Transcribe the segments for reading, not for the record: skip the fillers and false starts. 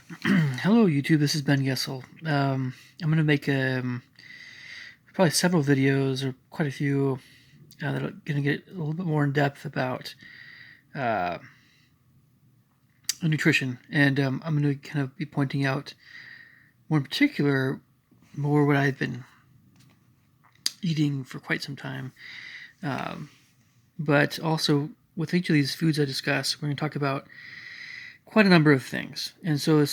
Hello YouTube, this is Ben Gessel. I'm going to make probably several videos, or quite a few, that are going to get a little bit more in depth about uh, nutrition. And I'm going to kind of be pointing out, more in particular, more what I've been eating for quite some time. But also, with each of these foods I discuss, we're going to talk about quite a number of things. And so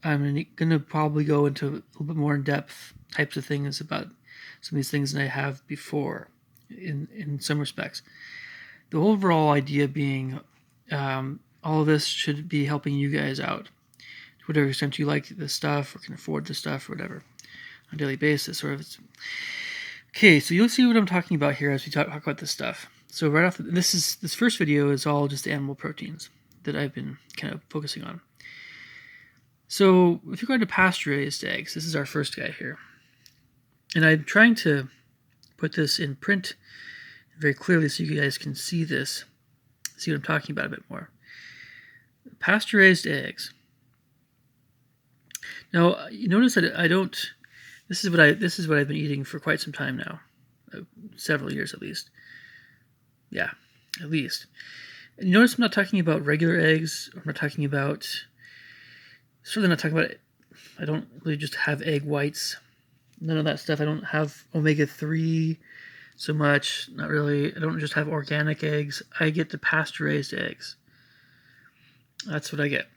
I'm going to probably go into a little bit more in depth types of things about some of these things than I have before in some respects. The overall idea being all of this should be helping you guys out to whatever extent you like the stuff or can afford the stuff or whatever on a daily basis. Or if it's okay, so you'll see what I'm talking about here as we talk about this stuff. So right off, this first video is all just animal proteins that I've been kind of focusing on. So with regard to pasture-raised eggs, this is our first guy here. And I'm trying to put this in print very clearly so you guys can see this, see what I'm talking about a bit more. Pasture-raised eggs. Now, you notice that I don't, this is what I've been eating for quite some time now. Several years at least. Yeah, at least. And you notice I'm not talking about regular eggs. I'm not talking about, certainly not talking about, I don't really just have egg whites. None of that stuff. I don't have omega-3 so much. Not really. I don't just have organic eggs. I get the pasture-raised eggs. That's what I get.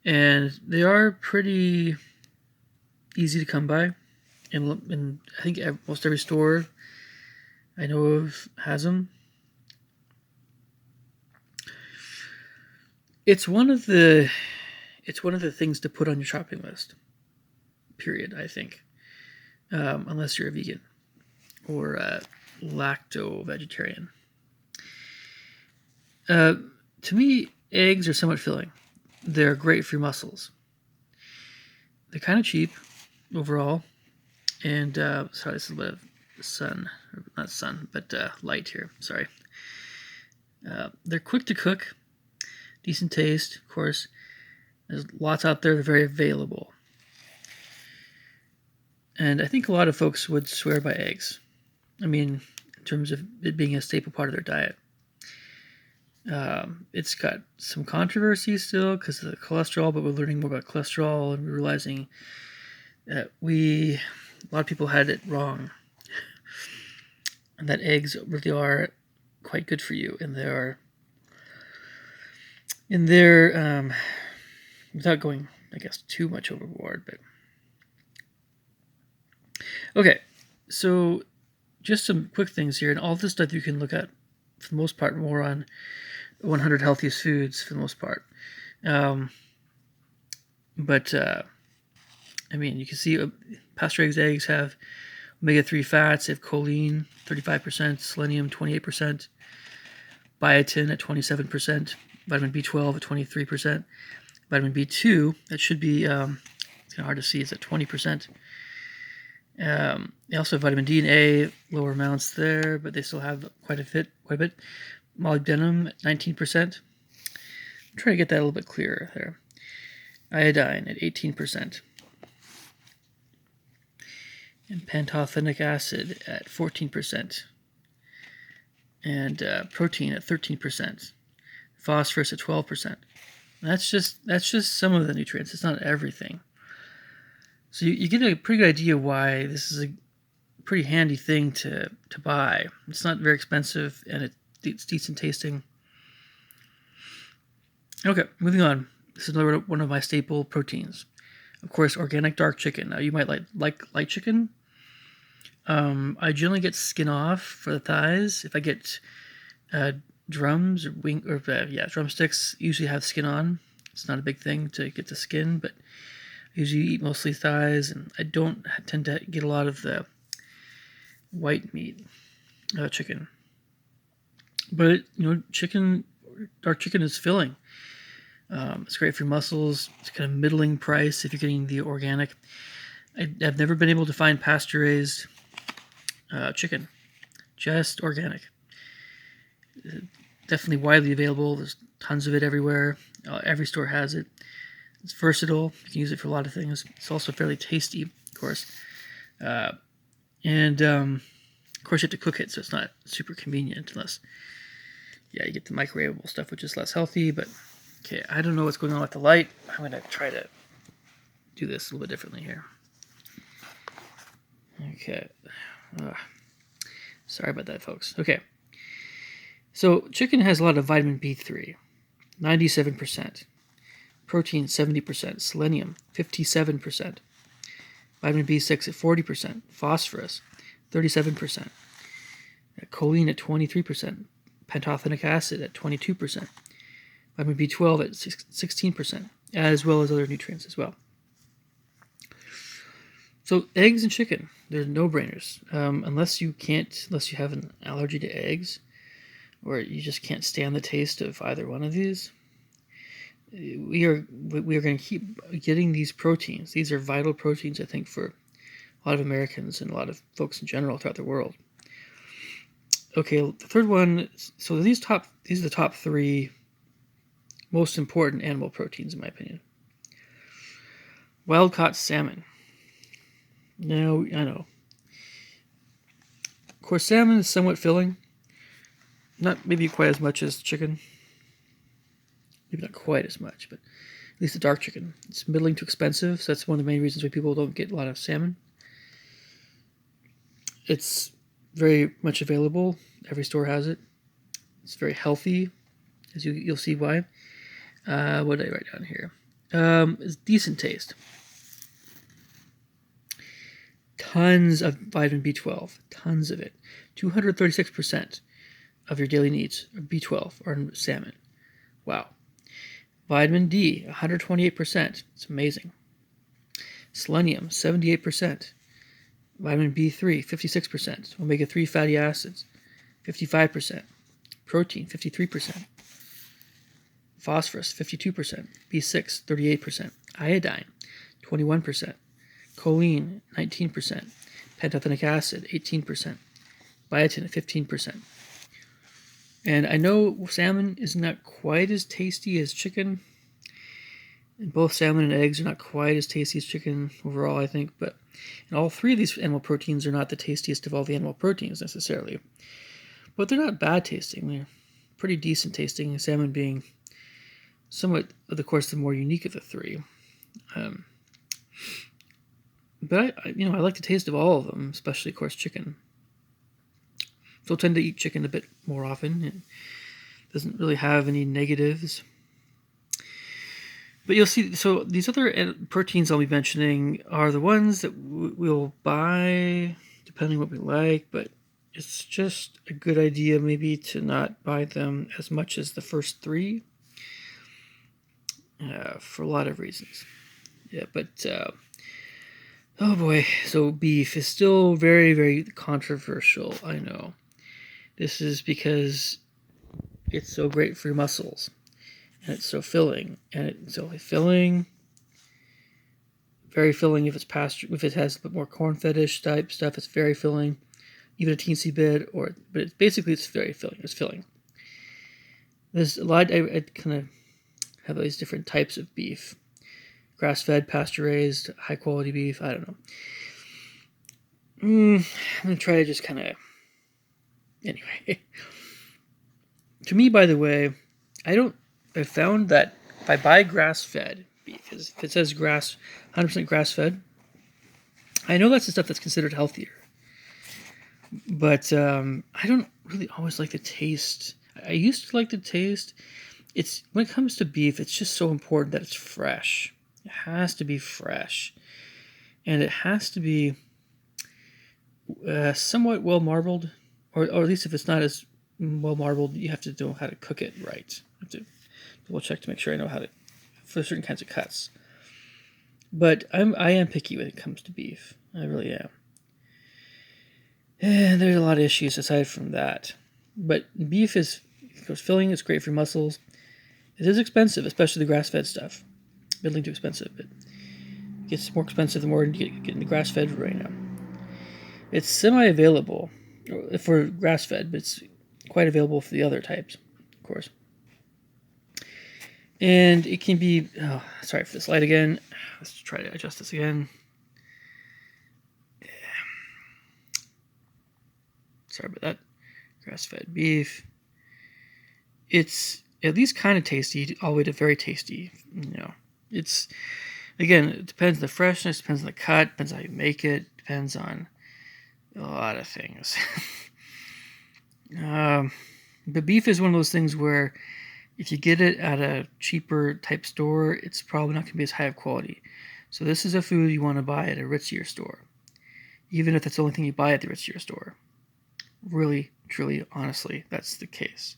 And they are pretty easy to come by. And I think most every store I know of has them. It's one of the things to put on your shopping list. Period, I think. Unless you're a vegan or a lacto-vegetarian. To me, eggs are somewhat filling. They're great for your muscles. They're kind of cheap overall. And, sorry, this is a bit of sun. Not sun, but light here. Sorry. They're quick to cook. Decent taste, of course. There's lots out there. They're very available. And I think a lot of folks would swear by eggs. I mean, in terms of it being a staple part of their diet. It's got some controversy still because of the cholesterol, but we're learning more about cholesterol and we're realizing that a lot of people had it wrong. And that eggs really are quite good for you. And they're without going, I guess, too much overboard, but okay, so just some quick things here, and all this stuff you can look at for the most part more on 100 Healthiest Foods for the most part. But I mean, you can see pasture-raised eggs have omega-3 fats. They have choline, 35%, selenium, 28%, biotin at 27%, vitamin B12 at 23%, vitamin B2, that should be, it's kind of hard to see, is at 20%. They also have vitamin D and A, lower amounts there, but they still have quite a bit. Molybdenum at 19%. I'm trying to get that a little bit clearer there. Iodine at 18%. And pantothenic acid at 14%. And protein at 13%. Phosphorus at 12%. That's just some of the nutrients. It's not everything. So you get a pretty good idea why this is a pretty handy thing to buy. It's not very expensive, and it's decent tasting. Okay, moving on. This is another one of my staple proteins. Of course, organic dark chicken. Now, you might like light chicken. I generally get skin off for the thighs. If I get drumsticks usually have skin on. It's not a big thing to get the skin, but I usually eat mostly thighs, and I don't tend to get a lot of the white meat chicken. But dark chicken is filling. It's great for your muscles. It's kind of middling price if you're getting the organic. I've never been able to find pasture-raised chicken, just organic. Definitely widely available. There's tons of it everywhere. Every store has it. It's versatile. You can use it for a lot of things. It's also fairly tasty, of course. And of course, you have to cook it, so it's not super convenient unless, yeah, you get the microwavable stuff, which is less healthy. But okay, I don't know what's going on with the light. I'm going to try to do this a little bit differently here. Okay. Sorry about that, folks. Okay. So chicken has a lot of vitamin B3, 97%. Protein, 70%. Selenium, 57%. Vitamin B6 at 40%. Phosphorus, 37%. Choline at 23%. Pantothenic acid at 22%. Vitamin B12 at 16%, as well as other nutrients as well. So eggs and chicken, they're no-brainers. Unless you have an allergy to eggs, or you just can't stand the taste of either one of these, we are going to keep getting these proteins. These are vital proteins, I think, for a lot of Americans and a lot of folks in general throughout the world. Okay, the third one. So these are the top 3 most important animal proteins, in my opinion. Wild-caught salmon. Now, I know. Of course, salmon is somewhat filling. Not maybe quite as much as chicken. Maybe not quite as much, but at least the dark chicken. It's middling to expensive, so that's one of the main reasons why people don't get a lot of salmon. It's very much available. Every store has it. It's very healthy, as you'll see why. What did I write down here? It's decent taste. Tons of vitamin B12. Tons of it. 236% of your daily needs of B12 are in salmon. Wow. Vitamin D, 128%. It's amazing. Selenium, 78%. Vitamin B3, 56%. Omega-3 fatty acids, 55%. Protein, 53%. Phosphorus, 52%. B6, 38%. Iodine, 21%. Choline, 19%. Pantothenic acid, 18%. Biotin, 15%. And I know salmon is not quite as tasty as chicken. And both salmon and eggs are not quite as tasty as chicken overall, I think. But all 3 of these animal proteins are not the tastiest of all the animal proteins necessarily. But they're not bad tasting. They're pretty decent tasting. Salmon being somewhat, of course, the more unique of the 3. But I like the taste of all of them, especially, of course, chicken. So I tend to eat chicken a bit more often. It doesn't really have any negatives. But you'll see, so these other proteins I'll be mentioning are the ones that we'll buy, depending what we like, but it's just a good idea maybe to not buy them as much as the first 3 for a lot of reasons. Yeah, but, oh boy, so beef is still very, very controversial, I know. This is because it's so great for your muscles, and it's so filling, and it's only filling, very filling if it's if it has a bit more corn fetish type stuff. It's very filling, even a teensy bit, but it's very filling. It's filling. There's a lot. I kind of have all these different types of beef: grass-fed, pasture-raised, high-quality beef. I don't know. I'm gonna try to just kind of. Anyway, to me, by the way, I found that if I buy grass-fed beef, if it says 100% grass-fed, I know that's the stuff that's considered healthier. But I don't really always like the taste. I used to like the taste. When it comes to beef, it's just so important that it's fresh. It has to be fresh, and it has to be somewhat well marbled, or at least if it's not as well marbled, you have to know how to cook it right. I have to double check to make sure I know how to for certain kinds of cuts. But I am picky when it comes to beef. I really am. And there's a lot of issues aside from that. But beef is filling. It's great for muscles. It is expensive, especially the grass-fed stuff. Middling too expensive. It gets more expensive the more you get in the grass-fed right now. It's semi-available for grass-fed, but it's quite available for the other types, of course. And it can be, oh, sorry for this light again. Let's try to adjust this again. Sorry about that. Grass-fed beef. It's at least kind of tasty, all the way to very tasty. It's, again, it depends on the freshness, depends on the cut, depends on how you make it, depends on a lot of things. But beef is one of those things where if you get it at a cheaper type store, it's probably not going to be as high of quality. So this is a food you want to buy at a ritzier store, even if that's the only thing you buy at the ritzier store. Really, truly, honestly, that's the case.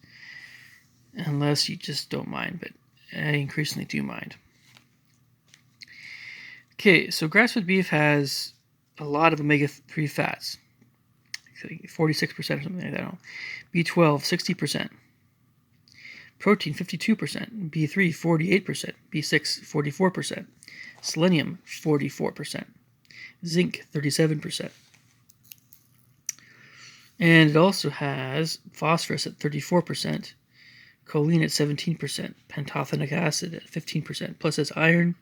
Unless you just don't mind, but I increasingly do mind. Okay, so grass-fed beef has a lot of omega-3 fats. 46% or something like that. I don't know. B12, 60%. Protein, 52%. B3, 48%. B6, 44%. Selenium, 44%. Zinc, 37%. And it also has phosphorus at 34%. Choline at 17%. Pantothenic acid at 15%. Plus it's iron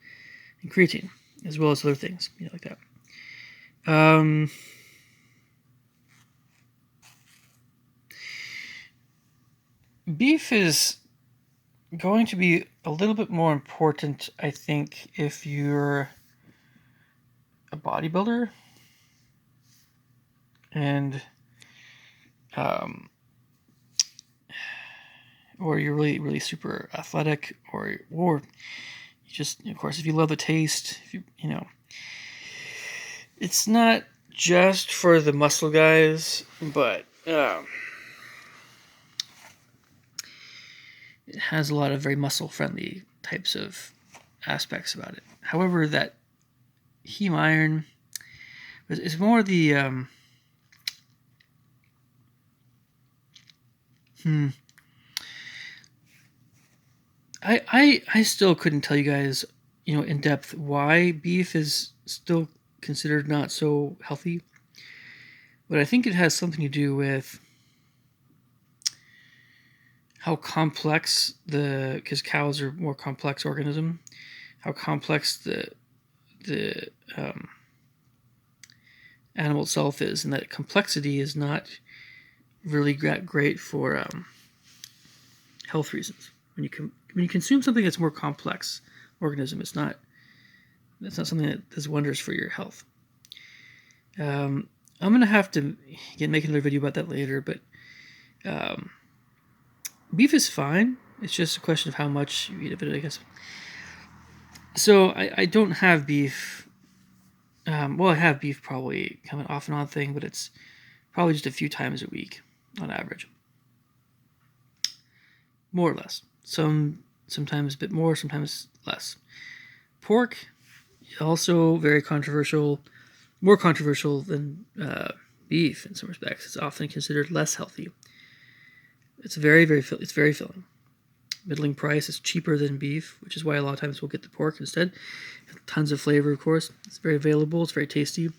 and creatine, as well as other things like that. Beef is going to be a little bit more important, I think, if you're a bodybuilder and or you're really, really super athletic, or you just, of course, if you love the taste, if it's not just for the muscle guys, but it has a lot of very muscle-friendly types of aspects about it. However, that heme iron is more the I still couldn't tell you guys, in depth why beef is still considered not so healthy. But I think it has something to do with how complex because cows are more complex organism, how complex the animal itself is, and that complexity is not really great for health reasons. When you consume something that's more complex organism, that's not something that does wonders for your health. I'm gonna have to make another video about that later, but beef is fine. It's just a question of how much you eat of it, I guess. So I don't have beef. Well, I have beef probably kind of an off and on thing, but it's probably just a few times a week on average, more or less. Sometimes a bit more, sometimes less. Pork, also very controversial, more controversial than beef in some respects. It's often considered less healthy. It's very filling. Middling price is cheaper than beef, which is why a lot of times we'll get the pork instead. Tons of flavor, of course. It's very available. It's very tasty.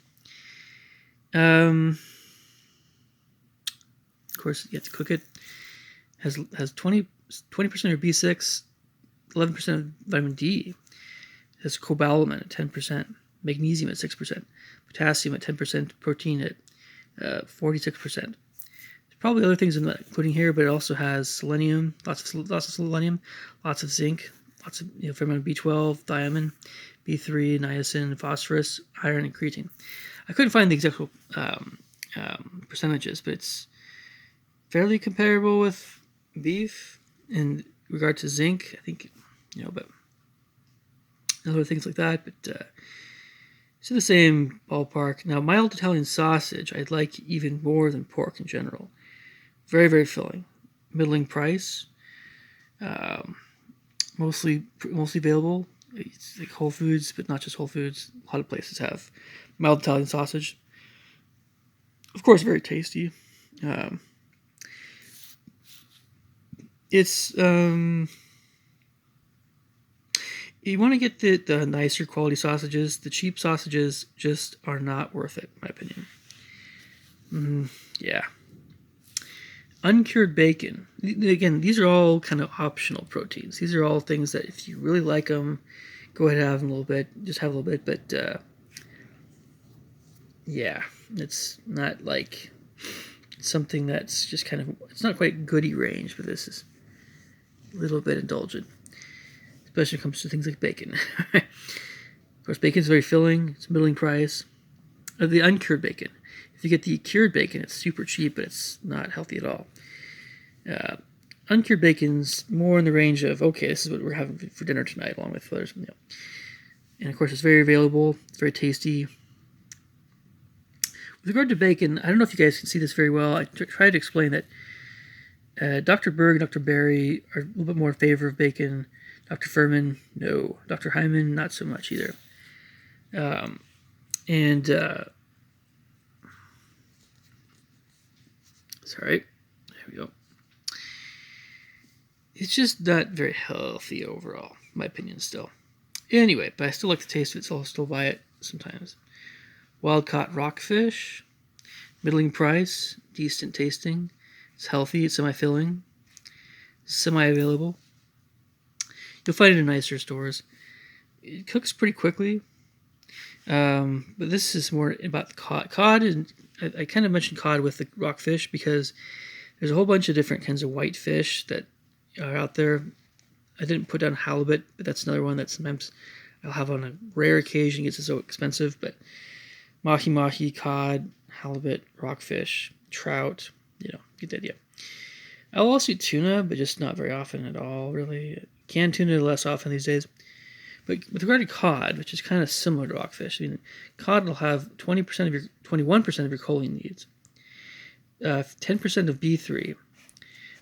Of course, you have to cook it. Has 20% of B6, 11% of vitamin D. It has cobalamin at 10%, magnesium at 6%, potassium at 10%, protein at 46%. There's probably other things including here, but it also has selenium, lots of selenium, lots of zinc, lots of fair amount of B12, thiamine, B3, niacin, phosphorus, iron, and creatine. I couldn't find the exact percentages, but it's fairly comparable with beef in regard to zinc. I think, but other things like that. But it's in the same ballpark. Now, mild Italian sausage I'd like even more than pork in general. Very, very filling. Middling price. Mostly available. It's like Whole Foods, but not just Whole Foods. A lot of places have mild Italian sausage. Of course, very tasty. It's you want to get the nicer quality sausages. The cheap sausages just are not worth it, in my opinion. Yeah. Uncured bacon. Again, these are all kind of optional proteins. These are all things that if you really like them, go ahead and have them a little bit. Just have a little bit, but yeah, it's not like something that's just kind of, it's not quite goodie range, but this is a little bit indulgent, especially when it comes to things like bacon. Of course, bacon is very filling. It's middling price. The uncured bacon. If you get the cured bacon, it's super cheap, but it's not healthy at all. Uncured bacon's more in the range of, okay, this is what we're having for dinner tonight, along with others. And of course, it's very available. It's very tasty. With regard to bacon, I don't know if you guys can see this very well. I tried to explain that Dr. Berg and Dr. Berry are a little bit more in favor of bacon. Dr. Furman, no. Dr. Hyman, not so much either. Sorry, there we go. It's just not very healthy overall, in my opinion still. Anyway, but I still like the taste of it, so I'll still buy it sometimes. Wild-caught rockfish, middling price, decent tasting. It's healthy, it's semi-filling, semi-available. You'll find it in nicer stores. It cooks pretty quickly, but this is more about the cod. Cod, and I kind of mentioned cod with the rockfish because there's a whole bunch of different kinds of white fish that are out there. I didn't put down halibut, but that's another one that sometimes I'll have on a rare occasion. It gets so expensive, but mahi-mahi, cod, halibut, rockfish, trout, get the idea. I'll also eat tuna, but just not very often at all, really. Canned tuna less often these days. But with regard to cod, which is kind of similar to rockfish, cod will have 21% of your choline needs, 10% of B3,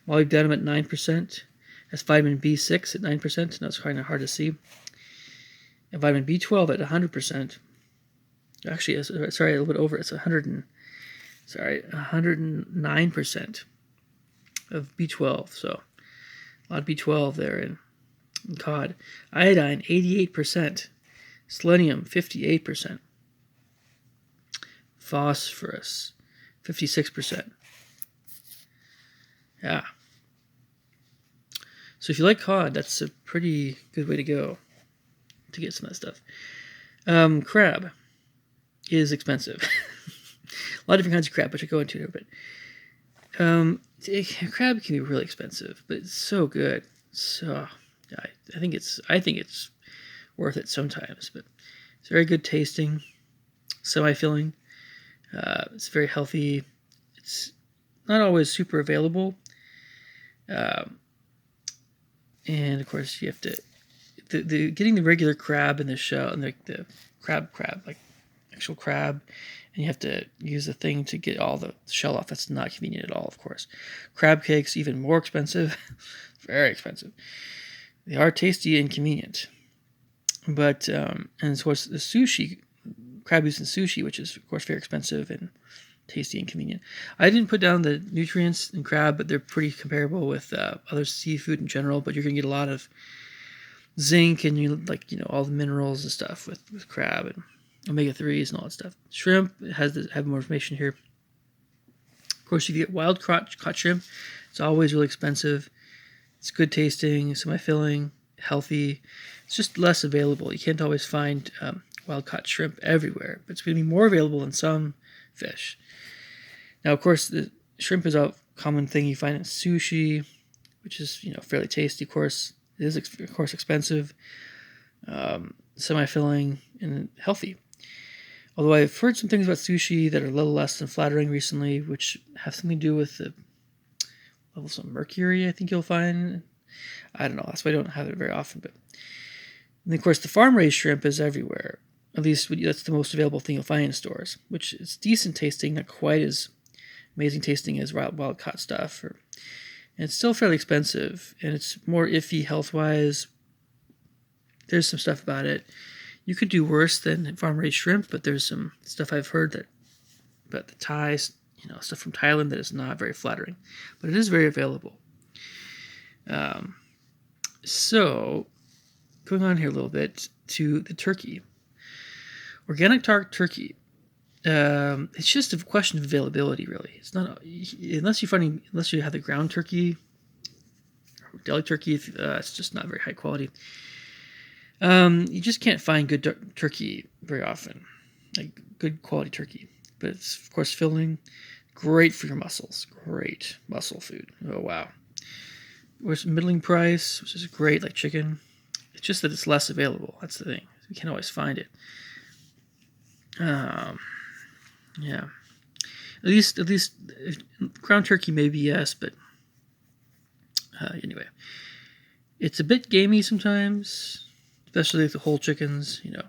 molybdenum at 9%, has vitamin B6 at 9%, and that's kind of hard to see, and vitamin B12 at 100%. Actually, sorry, a little bit over. It's 109% of B12. So a lot of B12 there in cod. Iodine, 88%. Selenium, 58%. Phosphorus, 56%. Yeah. So if you like cod, that's a pretty good way to go to get some of that stuff. Crab is expensive. A lot of different kinds of crab, which I go into here, but crab can be really expensive, but it's so good. So I think it's worth it sometimes, but it's very good tasting, semi-filling. It's very healthy. It's not always super available, and of course you have to getting the regular crab in the shell and the crab like actual crab, and you have to use the thing to get all the shell off. That's not convenient at all, of course. Crab cakes, even more expensive. Very expensive. They are tasty and convenient. But, and of course, the sushi, crab used in sushi, which is, of course, very expensive and tasty and convenient. I didn't put down the nutrients in crab, but they're pretty comparable with other seafood in general, but you're going to get a lot of zinc and all the minerals and stuff with crab and omega-3s and all that stuff. Shrimp have more information here. Of course, if you get wild caught shrimp, it's always really expensive. It's good tasting, semi-filling, healthy. It's just less available. You can't always find wild caught shrimp everywhere, but it's going to be more available than some fish. Now, of course, the shrimp is a common thing you find in sushi, which is fairly tasty. Of course, it is of course expensive, semi-filling, and healthy. Although I've heard some things about sushi that are a little less than flattering recently, which have something to do with the levels of mercury, I think you'll find. I don't know. That's why I don't have it very often. But and of course, the farm-raised shrimp is everywhere. At least that's the most available thing you'll find in stores, which is decent tasting, not quite as amazing tasting as wild-caught stuff. And it's still fairly expensive, and it's more iffy health-wise. There's some stuff about it. You could do worse than farm-raised shrimp, but there's some stuff I've heard about the Thai, stuff from Thailand that is not very flattering. But it is very available. So, going on here a little bit to the turkey. Organic turkey. It's just a question of availability, really. It's not unless you have the ground turkey, or deli turkey. It's just not very high quality. You just can't find good turkey very often, like good quality turkey. But it's of course filling, great for your muscles, great muscle food. Oh wow. Where's middling price, which is great, like chicken. It's just that it's less available. That's the thing. You can't always find it. Yeah. At least ground turkey maybe yes, but anyway, it's a bit gamey sometimes, especially with the whole chickens. Yeah.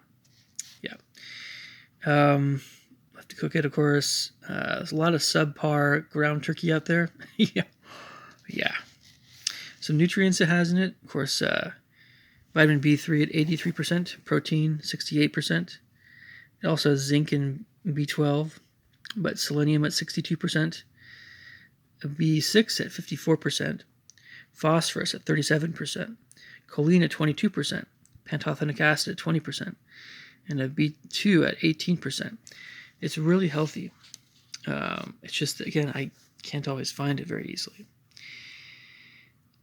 Have to cook it, of course. There's a lot of subpar ground turkey out there. Yeah. Some nutrients it has in it, of course. Vitamin B3 at 83%, protein 68%. It also has zinc and B12, but selenium at 62%, B6 at 54%, phosphorus at 37%, choline at 22%, pantothenic acid at 20%, and a B2 at 18%. It's really healthy. It's just, again, I can't always find it very easily.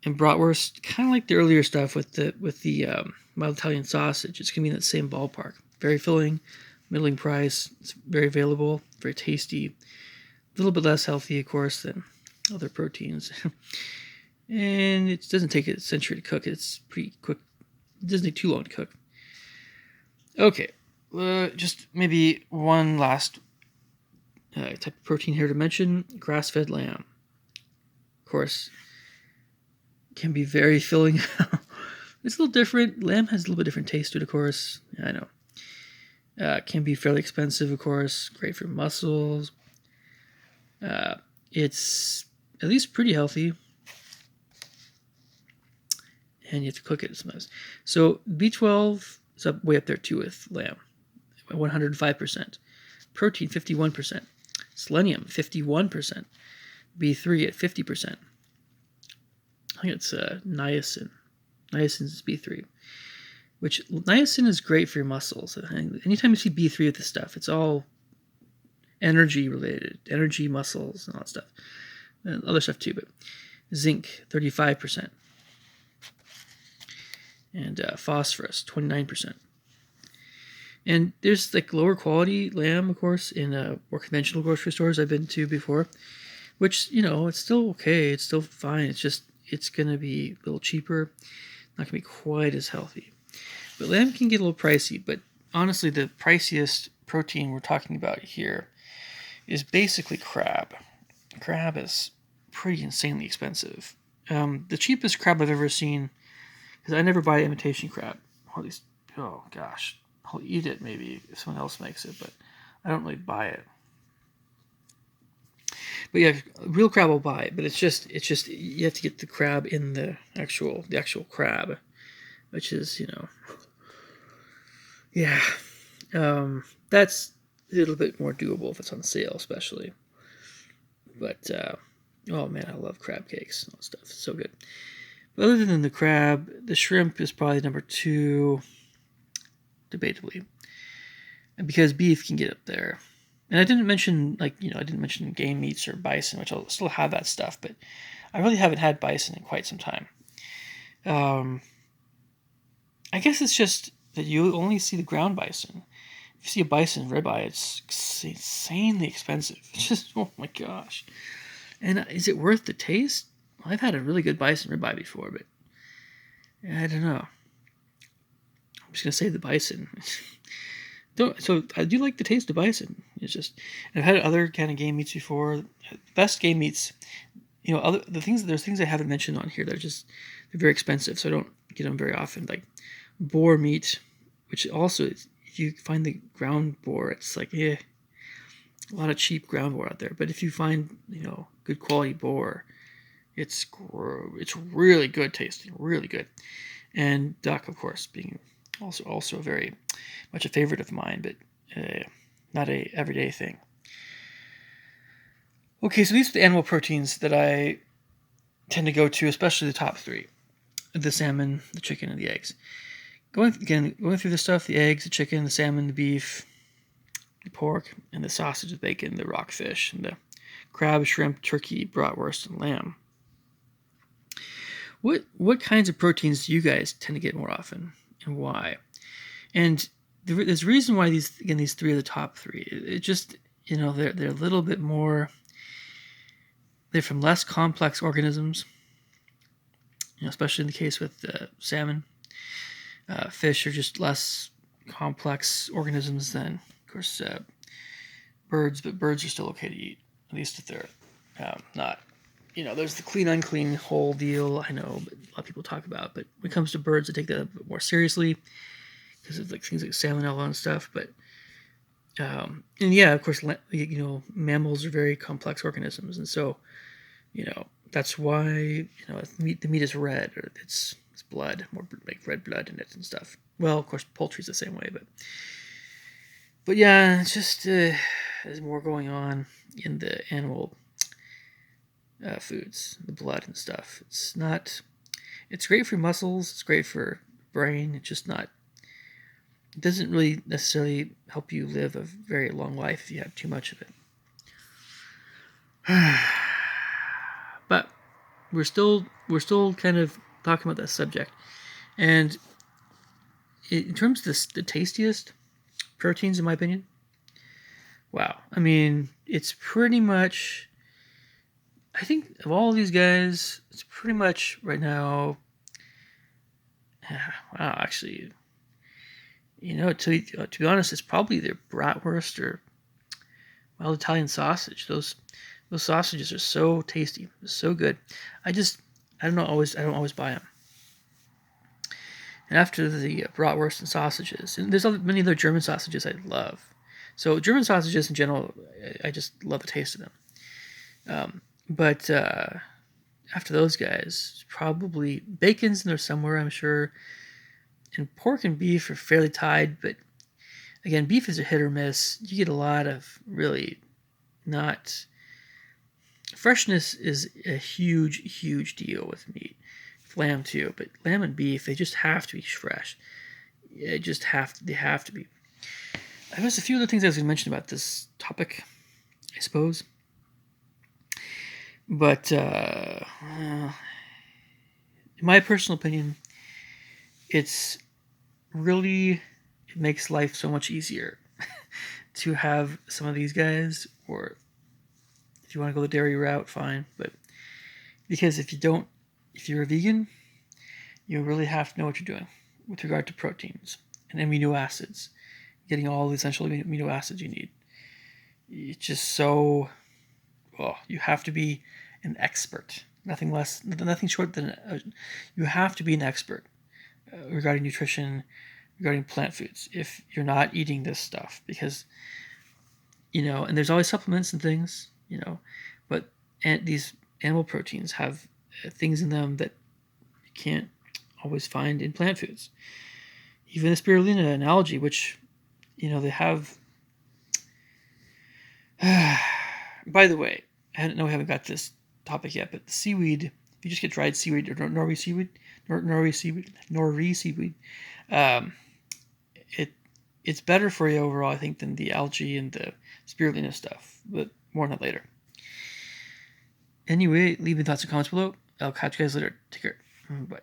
And bratwurst, kind of like the earlier stuff with the mild Italian sausage, it's gonna be in that same ballpark. Very filling, middling price. It's very available, very tasty. A little bit less healthy, of course, than other proteins. And it doesn't take a century to cook. It's pretty quick. It doesn't take too long to cook. Okay, just maybe one last type of protein here to mention: grass-fed lamb. Of course, can be very filling. It's a little different. Lamb has a little bit different taste to it, of course. I know. Can be fairly expensive, of course. Great for muscles. It's at least pretty healthy. And you have to cook it sometimes. So B12 is way up there too with lamb, 105%. Protein, 51%. Selenium, 51%. B3 at 50%. I think it's niacin. Niacin is B3. Which, niacin is great for your muscles. Anytime you see B3 with this stuff, it's all energy related. Energy, muscles, and all that stuff. And other stuff too, but zinc, 35%. And phosphorus, 29%. And there's like lower quality lamb, of course, in more conventional grocery stores I've been to before, which, it's still okay. It's still fine. It's just, it's going to be a little cheaper, not going to be quite as healthy. But lamb can get a little pricey, but honestly, the priciest protein we're talking about here is basically crab. Crab is pretty insanely expensive. The cheapest crab I've ever seen, because I never buy imitation crab, or at least, oh gosh, I'll eat it maybe if someone else makes it, but I don't really buy it. But yeah, real crab I'll buy, but it's just you have to get the crab in the actual crab, which is yeah, that's a little bit more doable if it's on sale, especially. But oh man, I love crab cakes and all that stuff. It's so good. But other than the crab, the shrimp is probably number 2, debatably, and because beef can get up there. And I didn't mention game meats or bison, which I'll still have that stuff, but I really haven't had bison in quite some time. I guess it's just that you only see the ground bison. If you see a bison ribeye, it's insanely expensive. It's just, oh my gosh. And is it worth the taste? Well, I've had a really good bison ribeye before, but I don't know. I'm just gonna say the bison. So I do like the taste of bison. It's just, I've had other kind of game meats before. Best game meats, there's things I haven't mentioned on here that they're very expensive, so I don't get them very often. Like boar meat, which also if you find the ground boar, it's like a lot of cheap ground boar out there. But if you find good quality boar, it's really good tasting, really good. And duck, of course, being also very much a favorite of mine, but not a everyday thing. Okay, so these are the animal proteins that I tend to go to, especially the top 3: the salmon, the chicken, and the eggs. Going through the stuff: the eggs, the chicken, the salmon, the beef, pork, and the sausage with bacon, the rockfish, and the crab, shrimp, turkey, bratwurst, and lamb. What kinds of proteins do you guys tend to get more often, and why? And there's a reason why these three are the top three. It just, they're a little bit more. They're from less complex organisms, especially in the case with salmon. Fish are just less complex organisms than, of course, birds. But birds are still okay to eat, at least if they're not. There's the clean, unclean, whole deal. I know, but a lot of people talk about. But when it comes to birds, I take that a bit more seriously because of things like salmonella and stuff. But and yeah, of course, mammals are very complex organisms, and so that's why the meat is red, or it's blood, more like red blood in it and stuff. Well, of course, poultry's the same way, but yeah, it's just there's more going on in the animal foods, the blood and stuff. It's not. It's great for muscles. It's great for brain. It's just not. It doesn't really necessarily help you live a very long life if you have too much of it. But we're still kind of talking about that subject, and in terms of the tastiest proteins, in my opinion, wow. I mean, it's pretty much. I think of all these guys, it's pretty much right now. Wow, actually, to be honest, it's probably either bratwurst or wild Italian sausage. Those sausages are so tasty, so good. I don't always buy them. And after the bratwurst and sausages, and there's many other German sausages I love. So German sausages in general, I just love the taste of them. But after those guys, probably bacon's in there somewhere, I'm sure. And pork and beef are fairly tied, but again, beef is a hit or miss. You get a lot of really not. Freshness is a huge deal with meat. Lamb too, but lamb and beef, they just have to be fresh. They have to be. There's a few other things I was going to mention about this topic, I suppose. But in my personal opinion, it makes life so much easier to have some of these guys, or if you want to go the dairy route, fine. But because if you're a vegan, you really have to know what you're doing with regard to proteins and amino acids, getting all the essential amino acids you need. It's just so, you have to be an expert. Nothing short than you have to be an expert regarding nutrition, regarding plant foods. If you're not eating this stuff, because and there's always supplements and things, but these animal proteins have things in them that you can't always find in plant foods. Even the spirulina and algae, which they have. By the way, I know we haven't got this topic yet, but the seaweed, if you just get dried seaweed or nori seaweed, it's better for you overall, I think, than the algae and the spirulina stuff. But more on that later. Anyway, leave me thoughts and comments below. I'll catch you guys later. Take care. Bye.